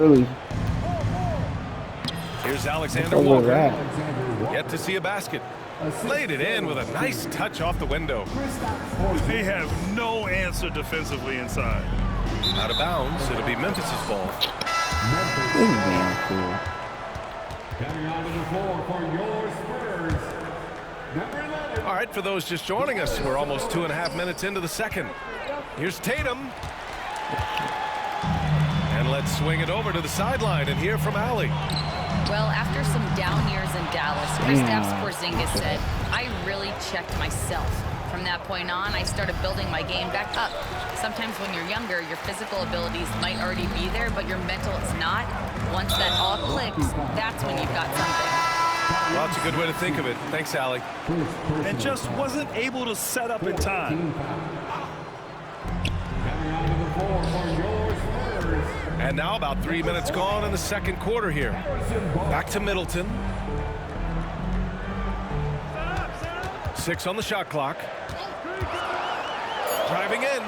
Really? Here's Alexander Walker. Yet to see a basket. Laid it in with a nice touch off the window. They have no answer defensively inside. Out of bounds. It'll be Memphis's ball. This is damn cool. All right, for those just joining us, we're almost 2.5 minutes into the second. Here's Tatum. And let's swing it over to the sideline and hear from Allie. Well, after some down years in Dallas, Kristaps Porzingis said, I really checked myself. From that point on, I started building my game back up. Sometimes when you're younger, your physical abilities might already be there, but your mental is not. Once that all clicks, that's when you've got something. Well, that's a good way to think of it. Thanks, Allie. And just wasn't able to set up in time. And now about 3 minutes gone in the second quarter here. Back to Middleton. 6 on the shot clock. Driving in.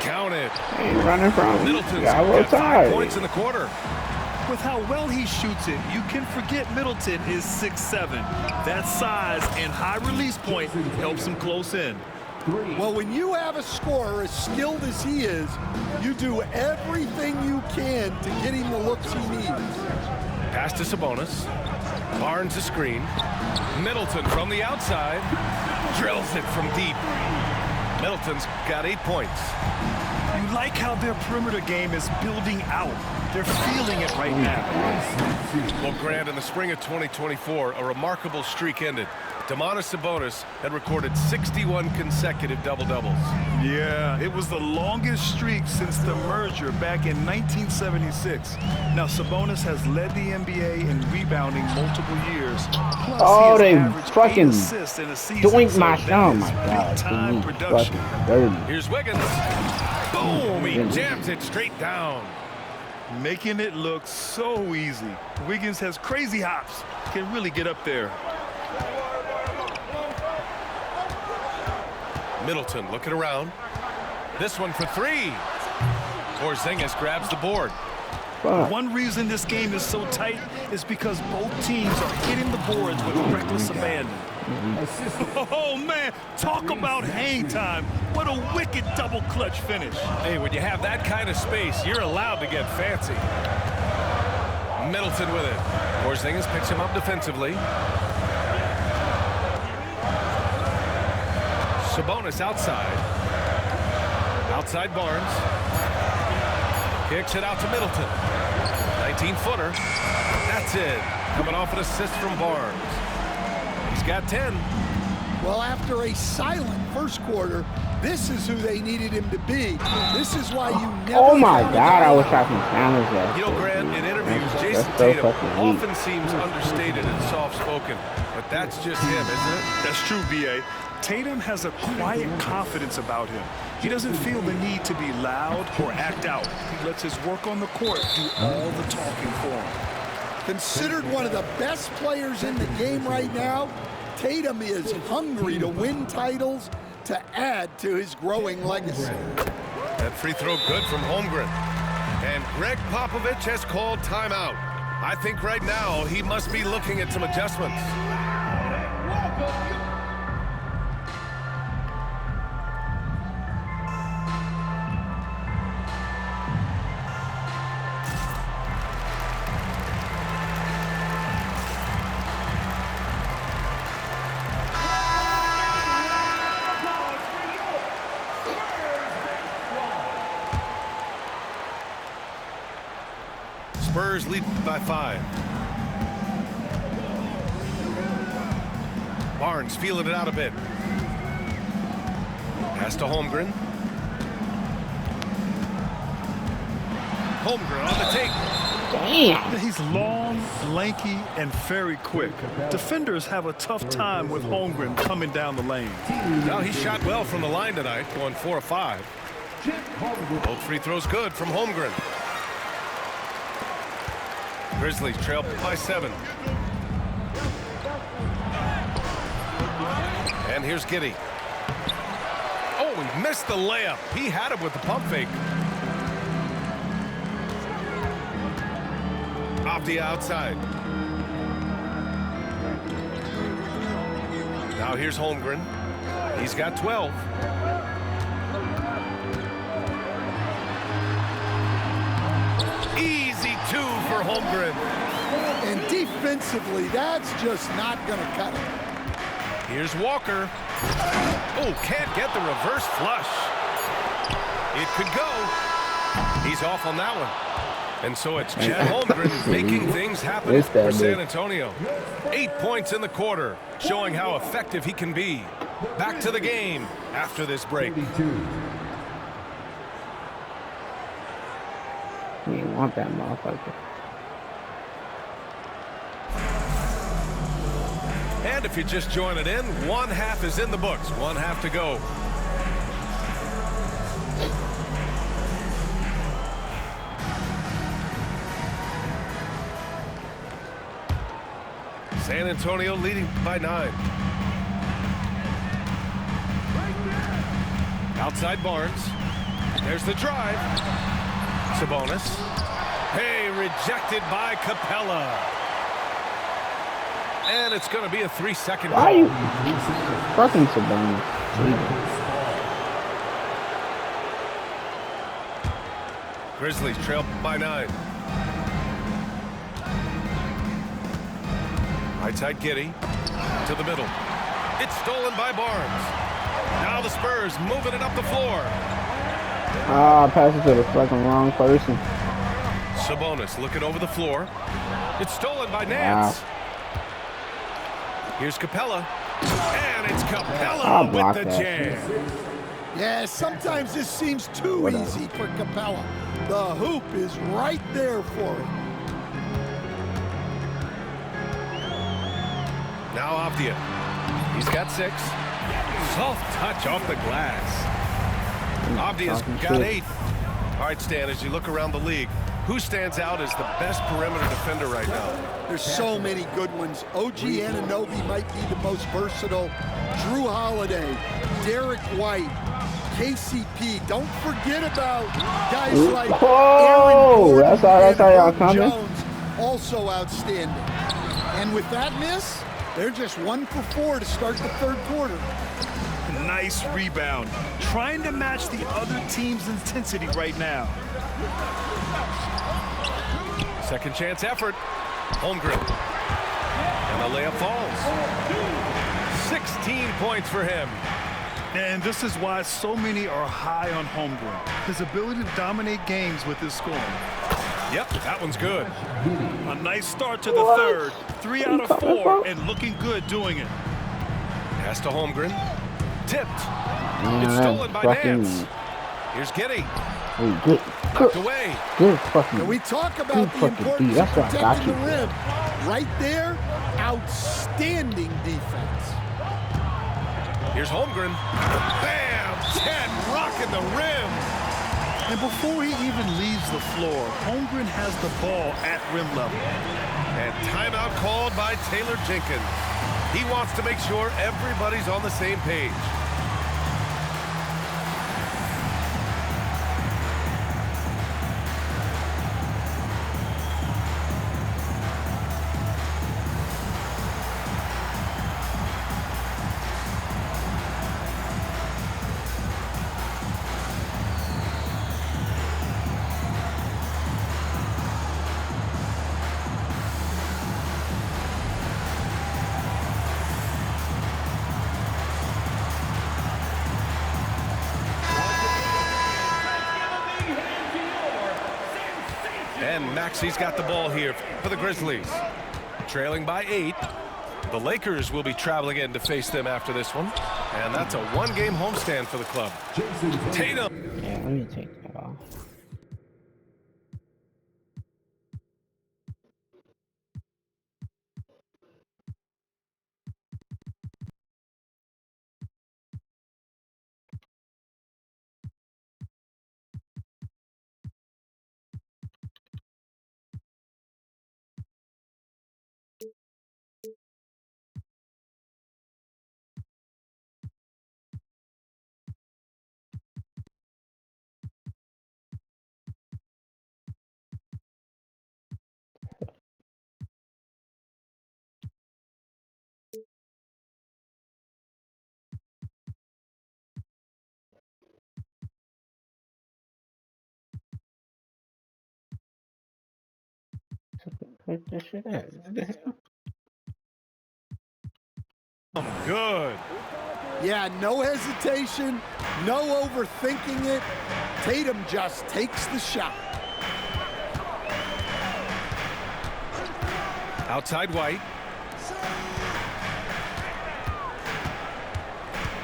Count it. Hey, running from Middleton's got got 5 points in the quarter. With how well he shoots it, you can forget Middleton is 6'7". That size and high release point helps him close in. Well, when you have a scorer as skilled as he is, you do everything you can to get him the looks he needs. Pass to Sabonis. Barnes a screen. Middleton from the outside. Drills it from deep. Middleton's got 8 points. You like how their perimeter game is building out. They're feeling it right now. Well, Grant, in the spring of 2024, a remarkable streak ended. Domantas Sabonis had recorded 61 consecutive double-doubles. Yeah, it was the longest streak since the merger back in 1976. Now, Sabonis has led the NBA in rebounding multiple years. Plus, Oh, he they has averaged 8 fucking assists in a season. doink my so shit. Oh that my is god. big-time He's production. fucking dirty. Here's Wiggins. Boom! He jams it straight down. Making it look so easy. Wiggins has crazy hops. Can really get up there. Middleton looking around. This one for 3. Porzingis grabs the board. Fuck. One reason this game is so tight is because both teams are hitting the boards with reckless abandon. Oh, man, talk about hang time. What a wicked double clutch finish. Hey, when you have that kind of space, you're allowed to get fancy. Middleton with it. Porzingis picks him up defensively. Sabonis outside. Outside Barnes. Kicks it out to Middleton. 19-footer. That's it. Coming off an assist from Barnes. He's got 10. Well, after a silent first quarter, this is who they needed him to be. This is why you never... Oh my god, I wish I could challenge that. You know, Grant, in interviews, Jason so Tatum fucking weak. often seems understated and soft-spoken. But that's just him, isn't it? That's true, B.A. Tatum has a quiet confidence about him. He doesn't feel the need to be loud or act out. He lets his work on the court do all the talking for him. Considered one of the best players in the game right now, Tatum is hungry to win titles to add to his growing legacy. That free throw good from Holmgren. And Greg Popovich has called timeout. I think right now he must be looking at some adjustments. Spurs lead by 5. Barnes feeling it out a bit. Pass to Holmgren. Holmgren on the take. Damn. He's long, lanky, and very quick. Defenders have a tough time with Holmgren coming down the lane. Now he shot well from the line tonight, going 4 of 5. Both free throws good from Holmgren. Grizzlies trail by 7. And here's Giddey. Oh, he missed the layup. He had it with the pump fake. Off the outside. Now here's Holmgren. He's got 12. Easy 2 for Holmgren. And defensively, that's just not going to cut it. Here's Walker. Oh, can't get the reverse flush. It could go. He's off on that one. And so it's Chet Holmgren making things happen for San Antonio. 8 points in the quarter, showing how effective he can be. Back to the game after this break. You didn't want that motherfucker. And if you're just joining in, one half is in the books. One half to go. San Antonio leading by 9. Outside Barnes. There's the drive. Sabonis. Hey, rejected by Capella. And it's going to be a 3-second Why are call. you fucking Sabonis? Grizzlies trail by 9. Right side Giddey to the middle. It's stolen by Barnes. Now the Spurs moving it up the floor. Ah, pass it to the fucking wrong person. Sabonis looking over the floor. It's stolen by Nance. Wow. Here's Capella. And it's Capella I'll with block the that jam. Yeah, sometimes this seems too easy for Capella. The hoop is right there for him. Now Avdia. He's got 6. Soft touch off the glass. Avdia's got 8. All right, Stan, as you look around the league, who stands out as the best perimeter defender right now? There's so many good ones. OG Anunoby might be the most versatile. Drew Holiday, Derek White, KCP. Don't forget about guys like Aaron Gordon that's how and y'all Herb coming. Jones, also outstanding. And with that miss, they're just 1 for 4 to start the third quarter. Nice rebound. Trying to match the other team's intensity right now. Second chance effort. Holmgren. And the layup falls. 16 points for him. And this is why so many are high on Holmgren. His ability to dominate games with his scoring. Yep, that one's good. A nice start to the third. 3 out of 4 and looking good doing it. Pass to Holmgren. Tipped. Man, It's stolen by fucking- Nance. Here's Giddey. Hey, good, Knocked away. good fucking. And we talk about good the fucking importance D. That's of why I got protecting you. the rim. Right there, outstanding defense. Here's Holmgren. Bam! Chet rocking the rim. And before he even leaves the floor, Holmgren has the ball at rim level. And timeout called by Taylor Jenkins. He wants to make sure everybody's on the same page. And Maxi's got the ball here for the Grizzlies. Trailing by 8. The Lakers will be traveling in to face them after this one. And that's a 1-game homestand for the club. Tatum. Yeah, let me take that off. What the shit at? What the hell? Good. Yeah, no hesitation, no overthinking it. Tatum just takes the shot. Outside White.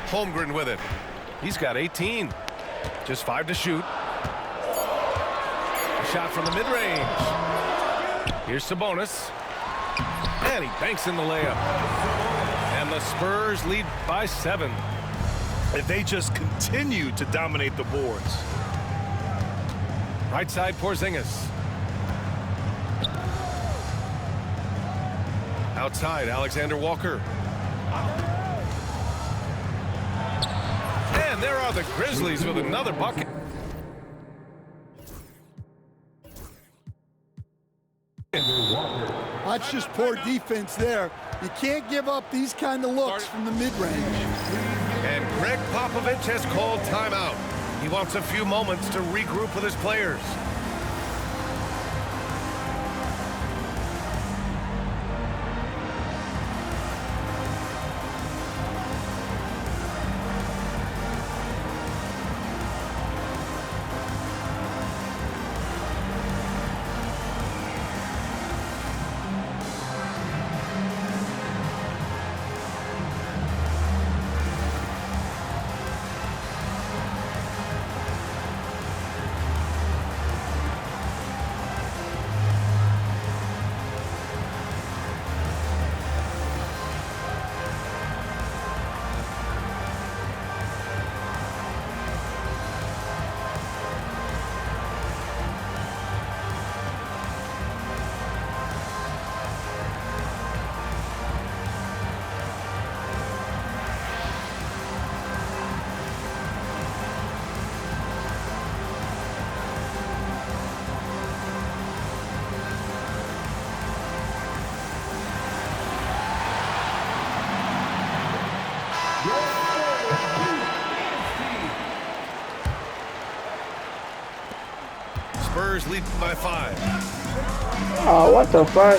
Holmgren with it. He's got 18. Just 5 to shoot. A shot from the mid-range. Here's Sabonis. And he banks in the layup. And the Spurs lead by 7. If they just continue to dominate the boards. Right side, Porzingis. Outside, Alexander Walker. And there are the Grizzlies with another bucket. That's just poor defense there. You can't give up these kind of looks from the mid-range. And Greg Popovich has called timeout. He wants a few moments to regroup with his players. Spurs lead by 5. Oh, what the fuck?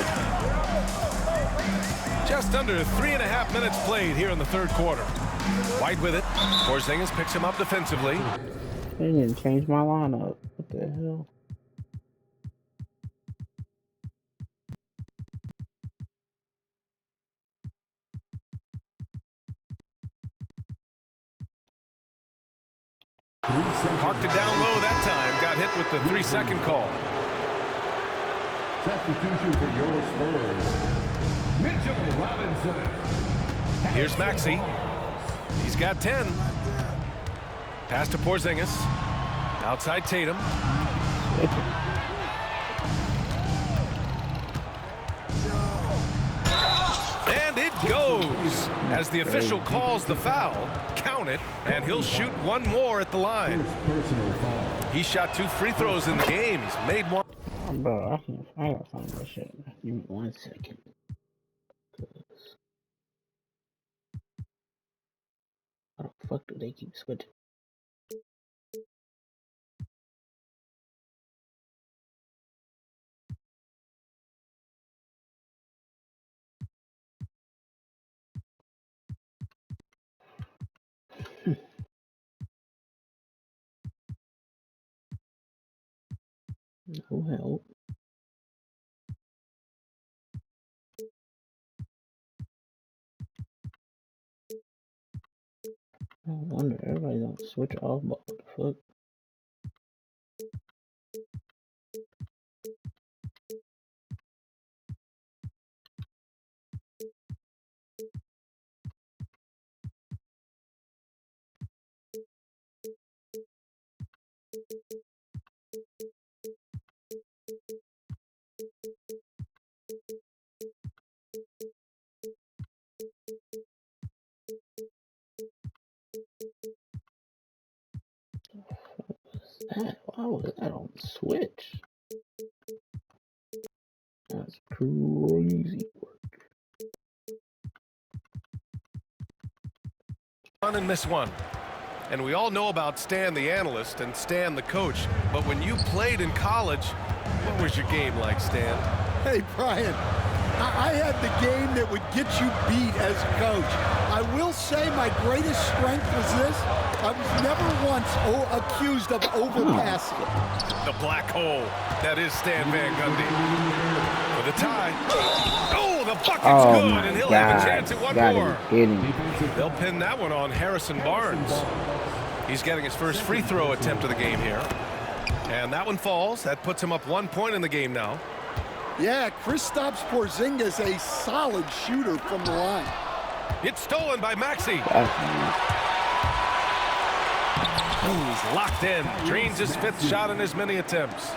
Just under 3.5 minutes played here in the third quarter. White with it. Porzingis picks him up defensively. They didn't change my lineup. What the hell? Parked it down low that time. Got hit with the 3-second call. Substitution for your Spurs, Mitchell Robinson. Here's Maxey. He's got 10. Pass to Porzingis. Outside Tatum. And it goes. As the official calls the foul, count it, and he'll shoot one more at the line. Personal foul. He shot 2 free throws in the game. He's made one. Bro, I gotta find that shit. Give me 1 second. How the fuck do they keep switching? No help. No wonder everybody don't switch off, but what the fuck? Why was that on switch? That's crazy work. Run and miss one. And we all know about Stan the analyst and Stan the coach. But when you played in college, what was your game like, Stan? Hey, Brian, I had the game that would get you beat as a coach. I will say my greatest strength was this. I was never once accused of overpassing. The black hole. That is Stan Van Gundy. For the tie. Oh, the bucket's good, and he'll have a chance at one more. They'll pin that one on Harrison Barnes. He's getting his first free throw attempt of the game here. And that one falls. That puts him up 1 point in the game now. Yeah, Kristaps Porzingis, a solid shooter from the line. It's stolen by Maxey. He's locked in. Drains his 5th shot in as many attempts.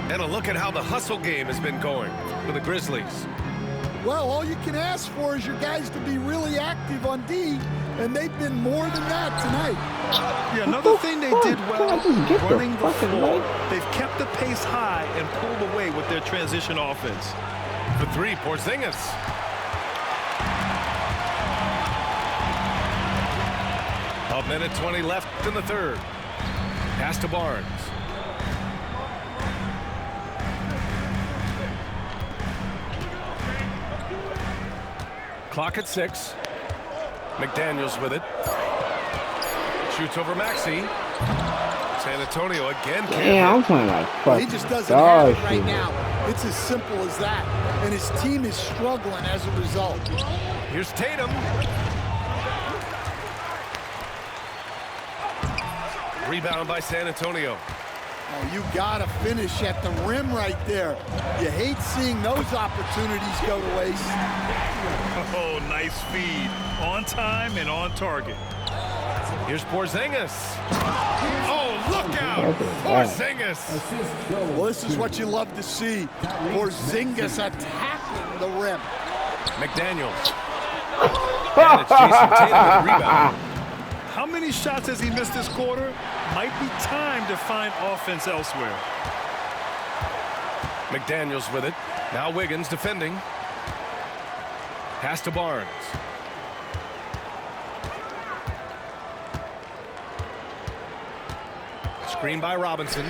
And a look at how the hustle game has been going for the Grizzlies. Well, all you can ask for is your guys to be really active on D, and they've been more than that tonight. Yeah, another thing they did well, running the floor. They've kept the pace high and pulled away with their transition offense. For 3, Porzingis. A minute 20 left in the third. Pass to Barnes. Clock at 6. McDaniels with it. Shoots over Maxey. San Antonio again. Yeah, I'm playing like fucking He just doesn't have it right now. It's as simple as that. And his team is struggling as a result. Here's Tatum. Rebound by San Antonio. Oh, you gotta finish at the rim right there. You hate seeing those opportunities go to waste. Oh, nice feed. On time and on target. Here's Porzingis. Oh, look out! Porzingis. Well, this is what you love to see. Porzingis attacking the rim. McDaniels. And it's Jason Tatum with the rebound. How many shots has he missed this quarter? Might be time to find offense elsewhere. McDaniels with it. Now Wiggins defending. Pass to Barnes. Screen by Robinson.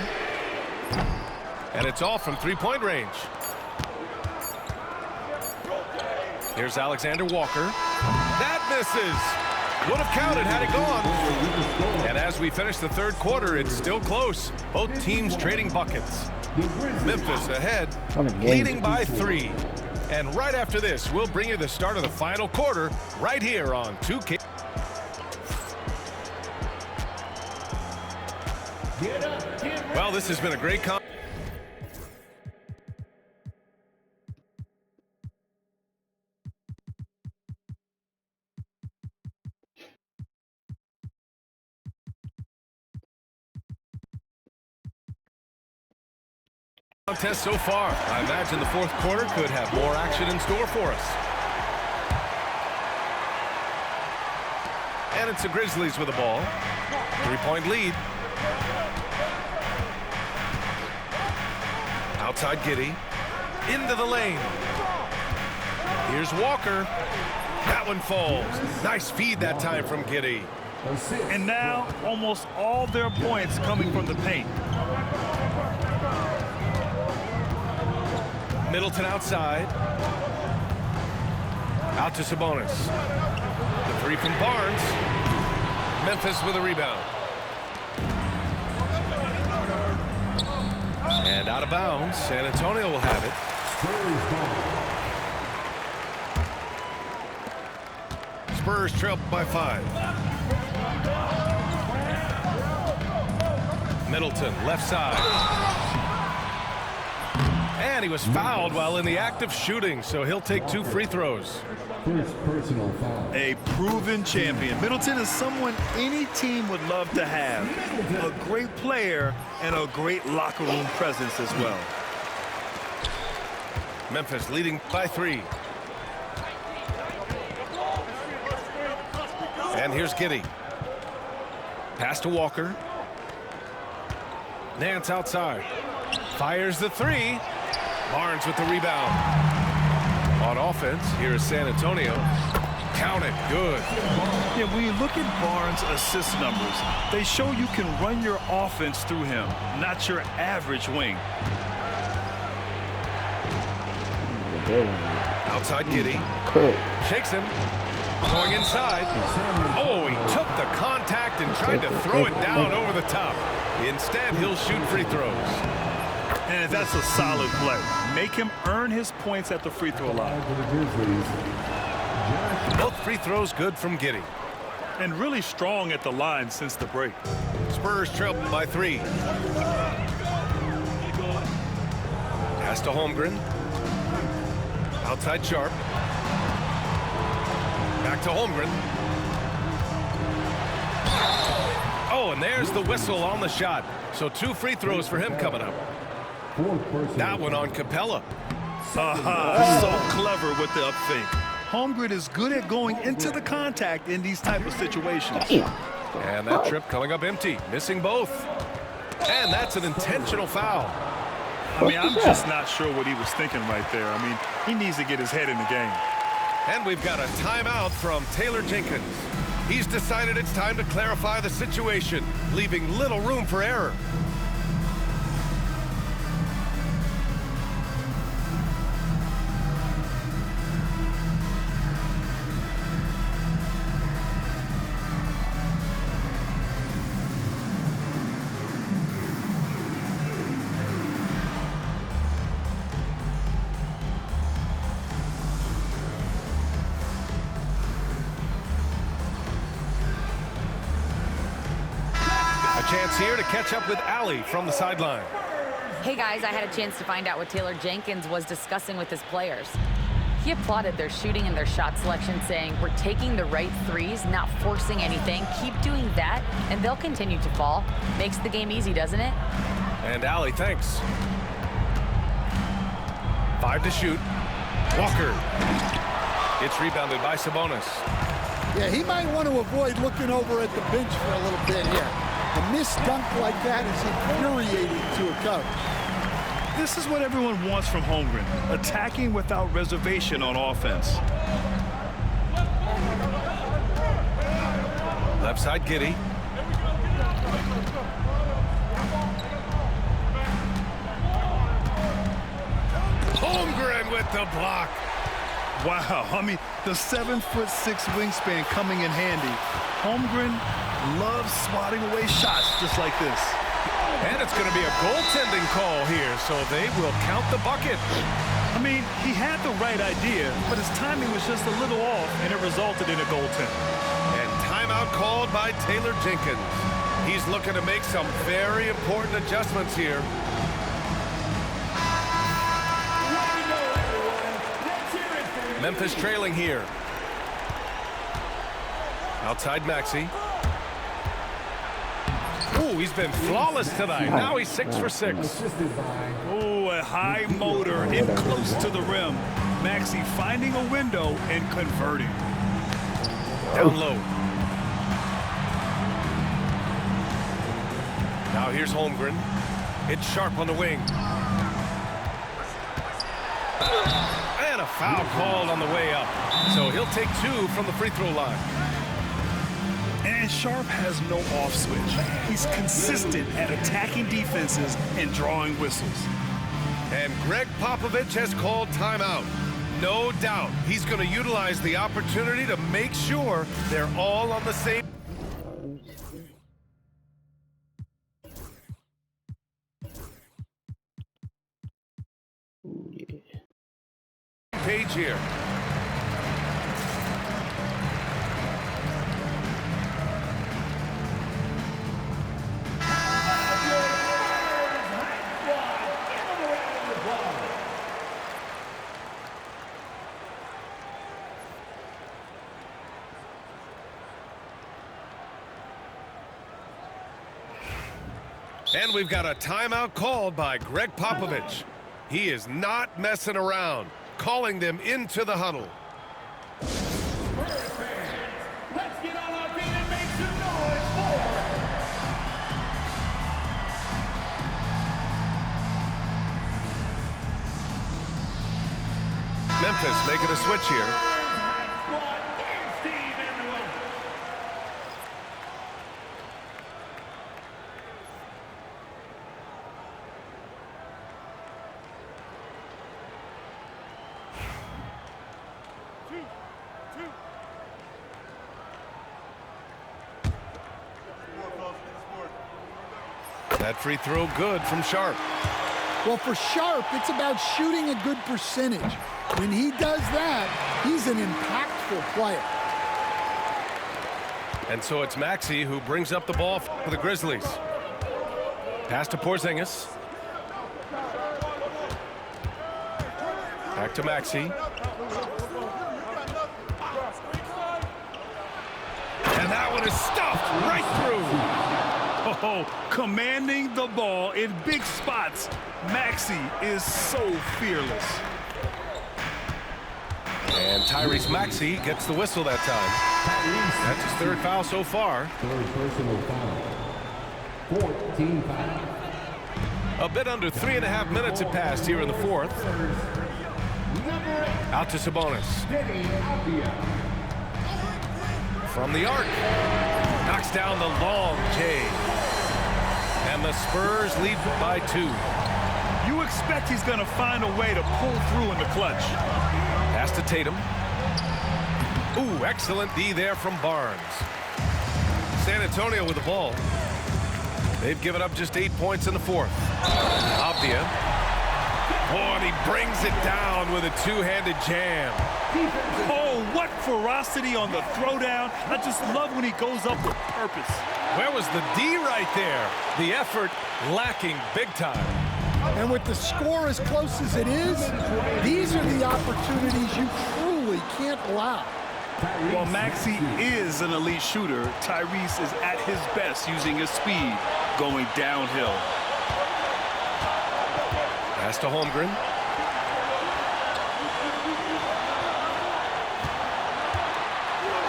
And it's off from 3-point range. Here's Alexander Walker. That misses. Would have counted had it gone. And as we finish the third quarter, it's still close. Both teams trading buckets. Memphis ahead, leading by 3. And right after this, we'll bring you the start of the final quarter right here on 2K. Well, this has been a great contest. So far. I imagine the fourth quarter could have more action in store for us. And it's the Grizzlies with the ball. 3-point lead. Outside Giddey. Into the lane. Here's Walker. That one falls. Nice feed that time from Giddey. And now almost all their points coming from the paint. Middleton outside. Out to Sabonis. The 3 from Barnes. Memphis with a rebound. And out of bounds. San Antonio will have it. Spurs trail by 5. Middleton left side. And he was fouled while in the act of shooting, so he'll take 2 free throws. First personal foul. A proven champion. Middleton is someone any team would love to have. A great player and a great locker room presence as well. Memphis leading by 3. And here's Giddey. Pass to Walker. Nance outside. Fires the 3. Barnes with the rebound. On offense, here is San Antonio. Count it. Good. Yeah, when you look at Barnes' assist numbers, they show you can run your offense through him, not your average wing. Outside Giddey. Cook. Shakes him. Going inside. Oh, he took the contact and tried to throw it down over the top. Instead, he'll shoot free throws. And that's a solid play. Make him earn his points at the free throw line. For the Grizzlies, Both free throws good from Giddey. And really strong at the line since the break. Spurs trail by 3. Pass to Holmgren. Outside Sharp. Back to Holmgren. Oh, and there's the whistle on the shot. So 2 free throws for him coming up. fourth personal That one on Capella. So clever with the up fake. Holmgren is good at going into the contact in these type of situations. And that trip coming up empty. Missing both. And that's an intentional foul. I mean, I'm just not sure what he was thinking right there. I mean, he needs to get his head in the game. And we've got a timeout from Taylor Jenkins. He's decided it's time to clarify the situation, leaving little room for error. Chance here to catch up with Allie from the sideline. Hey guys, I had a chance to find out what Taylor Jenkins was discussing with his players. He applauded their shooting and their shot selection, saying, "We're taking the right threes, not forcing anything. Keep doing that, and they'll continue to fall." Makes the game easy, doesn't it? And Allie, thanks. 5 to shoot. Walker. It's rebounded by Sabonis. Yeah, he might want to avoid looking over at the bench for a little bit here. A missed dunk like that is infuriating to a coach. This is what everyone wants from Holmgren, attacking without reservation on offense. Left side, Giddey. Holmgren with the block. Wow, I mean, the 7'6" wingspan coming in handy. Holmgren loves swatting away shots just like this. And it's going to be a goaltending call here, so they will count the bucket. I mean, he had the right idea, but his timing was just a little off, and it resulted in a goaltend. And timeout called by Taylor Jenkins. He's looking to make some very important adjustments here. Memphis trailing here. Outside Maxey. Ooh, he's been flawless tonight. Now he's 6 for 6. assisted by Oh, a high motor in close to the rim. Maxey finding a window and converting. Down low. Now here's Holmgren. It's Sharp on the wing. And a foul called on the way up. So he'll take 2 from the free throw line. And Sharp has no off switch. He's consistent at attacking defenses and drawing whistles. And Greg Popovich has called timeout. No doubt he's going to utilize the opportunity to make sure they're all on the same page here. And we've got a timeout called by Greg Popovich. He is not messing around, calling them into the huddle. Let's get on our feet and make some noise for Memphis making a switch here. That free throw good from Sharp. Well, for Sharp, it's about shooting a good percentage. When he does that, he's an impactful player. And so it's Maxey who brings up the ball for the Grizzlies. Pass to Porzingis. Back to Maxey. And that one is stuffed right through. Oh, commanding the ball in big spots. Maxey is so fearless. And Tyrese Maxey gets the whistle that time. That's his third foul so far. Third personal foul. 14 foul. A bit under 3.5 minutes had passed here in the fourth. Out to Sabonis. From the arc. Knocks down the long J. And the Spurs lead by 2. You expect he's going to find a way to pull through in the clutch. Pass to Tatum. Ooh, excellent D there from Barnes. San Antonio with the ball. They've given up just 8 points in the fourth. Avdia. Oh, and he brings it down with a two-handed jam. Oh, what ferocity on the throwdown. I just love when he goes up with purpose. Where was the D right there? The effort lacking big time. And with the score as close as it is, these are the opportunities you truly can't allow. While Maxey is an elite shooter, Tyrese is at his best using his speed, going downhill. Pass to Holmgren.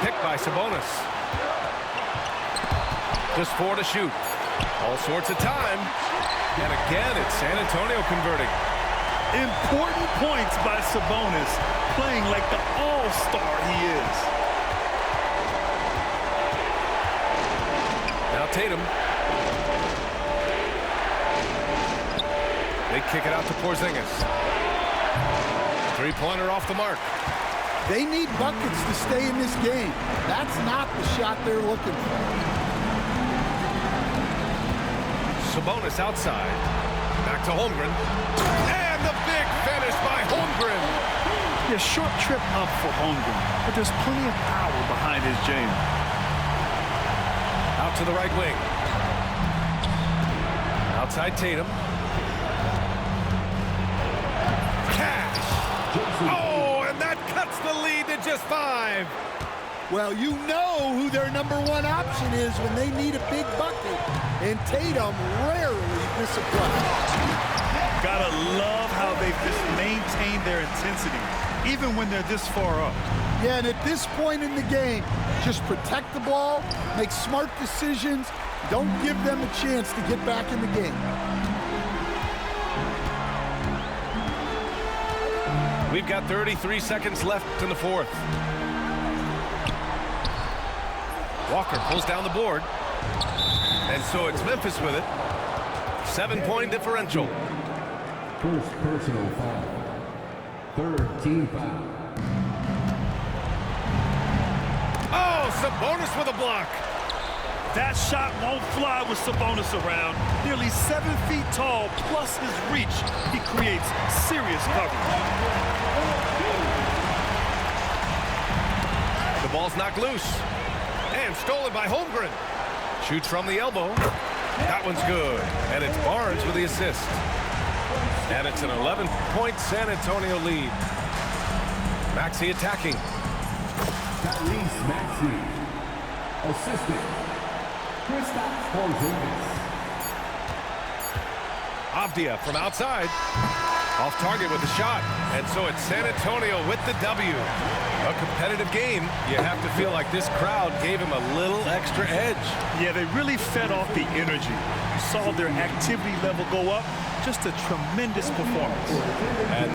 Picked by Sabonis. Just 4 to shoot. All sorts of time. And again, it's San Antonio converting. Important points by Sabonis, playing like the all-star he is. Now Tatum. They kick it out to Porzingis. Three-pointer off the mark. They need buckets to stay in this game. That's not the shot they're looking for. Sabonis outside. Back to Holmgren. And the big finish by Holmgren. Yeah, short trip up for Holmgren, but there's plenty of power behind his jam. Out to the right wing. Outside Tatum. Cash. Oh, and that cuts the lead to just 5. Well, you know who their number one option is when they need a big bucket. And Tatum rarely disappoints. Gotta love how they've just maintained their intensity, even when they're this far up. Yeah, and at this point in the game, just protect the ball, make smart decisions, don't give them a chance to get back in the game. We've got 33 seconds left in the fourth. Walker pulls down the board. And so it's Memphis with it. 7-point differential. First personal foul. Third team foul. Oh, Sabonis with a block. That shot won't fly with Sabonis around. Nearly 7 feet tall, plus his reach. He creates serious coverage. The ball's knocked loose. And stolen by Holmgren. Shoots from the elbow. That one's good. And it's Barnes with the assist. And it's an 11-point San Antonio lead. Maxey attacking. Tyrese Maxey. Assistant. Kristaps Porzingis. Avdia from outside. Off target with the shot. And so it's San Antonio with the W. A competitive game. You have to feel like this crowd gave him a little extra edge. Yeah, they really fed off the energy. You saw their activity level go up. Just a tremendous performance. And